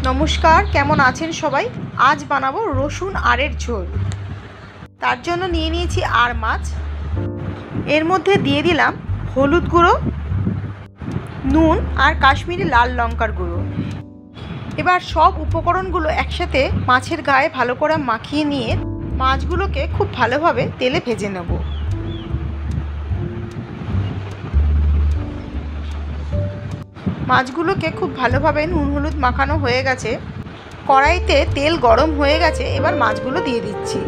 নমস্কার, কেমন আছেন সবাই? আজ বানাবো রসুন আরের ঝোল। তার জন্য নিয়ে নিয়েছি আর মাছ। এর মধ্যে দিয়ে দিলাম হলুদ গুঁড়ো, নুন আর কাশ্মীরি লাল লঙ্কার গুঁড়ো। এবার সব উপকরণগুলো একসাথে মাছের গায়ে ভালো করে মাখিয়ে নিয়ে মাছগুলোকে খুব ভালোভাবে তেলে ভেজে নেব। মাছগুলোকে খুব ভালোভাবে নুন হলুদ মাখানো হয়ে গেছে। কড়াইতে তেল গরম হয়ে গেছে, এবার মাছগুলো দিয়ে দিচ্ছি।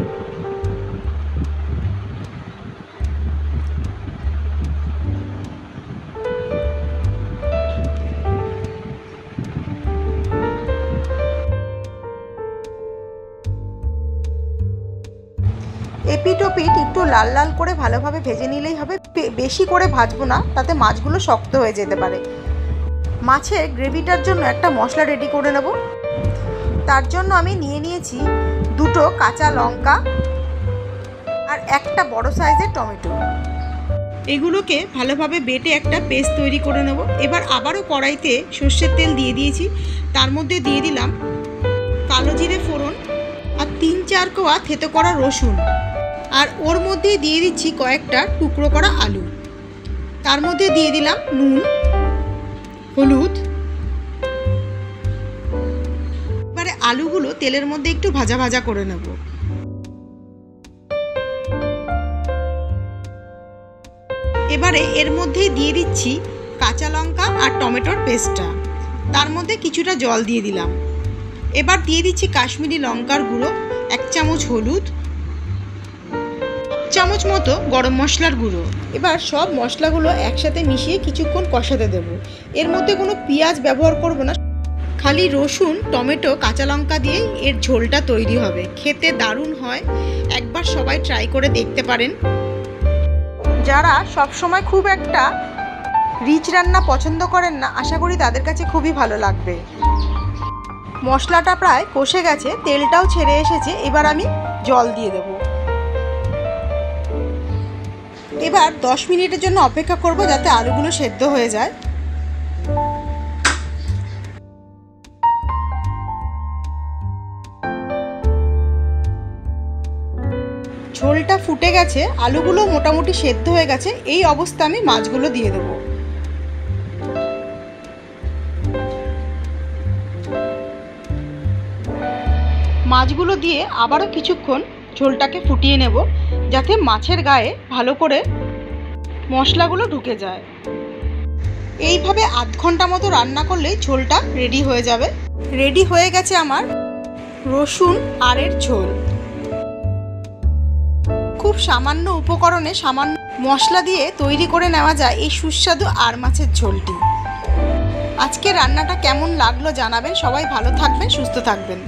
এপিট ওপিট একটু লাল লাল করে ভালোভাবে ভেজে নিলেই হবে। বেশি করে ভাজবো না, তাতে মাছগুলো শক্ত হয়ে যেতে পারে। মাছের গ্রেভিটার জন্য একটা মশলা রেডি করে নেব। তার জন্য আমি নিয়ে নিয়েছি দুটো কাঁচা লঙ্কা আর একটা বড় সাইজের টমেটো। এগুলোকে ভালোভাবে বেটে একটা পেস্ট তৈরি করে নেব। এবার আবারও কড়াইতে সর্ষের তেল দিয়ে দিয়েছি। তার মধ্যে দিয়ে দিলাম কালো জিরে ফোড়ন আর 3-4 কোয়া থেতো করা রসুন, আর ওর মধ্যে দিয়ে দিচ্ছি কয়েকটা টুকরো করা আলু। তার মধ্যে দিয়ে দিলাম নুন, হলুদ। এবারে আলুগুলো তেলের মধ্যে একটু ভাজা ভাজা করে নেব। এবারে এর মধ্যে দিয়ে দিচ্ছি কাঁচা লঙ্কা আর টমেটোর পেস্টটা। তার মধ্যে কিছুটা জল দিয়ে দিলাম। এবার দিয়ে দিচ্ছি কাশ্মীরি লঙ্কার গুঁড়ো, 1 চামচ হলুদ, 1 চামচ মতো গরম মশলার গুঁড়ো। এবার সব মশলাগুলো একসাথে মিশিয়ে কিছুক্ষণ কষাতে দেব। এর মধ্যে কোনো পেঁয়াজ ব্যবহার করব না, খালি রসুন, টমেটো, কাঁচা লঙ্কা দিয়েই এর ঝোলটা তৈরি হবে। খেতে দারুণ হয়, একবার সবাই ট্রাই করে দেখতে পারেন। যারা সবসময় খুব একটা রিচ রান্না পছন্দ করেন না, আশা করি তাদের কাছে খুবই ভালো লাগবে। মশলাটা প্রায় কষে গেছে, তেলটাও ছেড়ে এসেছে। এবার আমি জল দিয়ে দেব। এবার 10 মিনিটের জন্য অপেক্ষা করব, যাতে আলুগুলো সেদ্ধ হয়ে যায়। ঝোলটা ফুটে গেছে, আলুগুলো মোটামুটি সেদ্ধ হয়ে গেছে। এই অবস্থা আমি মাছগুলো দিয়ে দেবো। মাছগুলো দিয়ে আবারও কিছুক্ষণ ঝোলটাকে ফুটিয়ে নেব, যাতে মাছের গায়ে ভালো করে মশলাগুলো ঢুকে যায়। এইভাবে আধ ঘন্টা মতো রান্না করলেই ঝোলটা রেডি হয়ে যাবে। রেডি হয়ে গেছে আমার রসুন আরের ঝোল। খুব সামান্য উপকরণে সামান্য মশলা দিয়ে তৈরি করে নেওয়া যায় এই সুস্বাদু আর মাছের ঝোলটি। আজকে রান্নাটা কেমন লাগলো জানাবেন। সবাই ভালো থাকবেন, সুস্থ থাকবেন।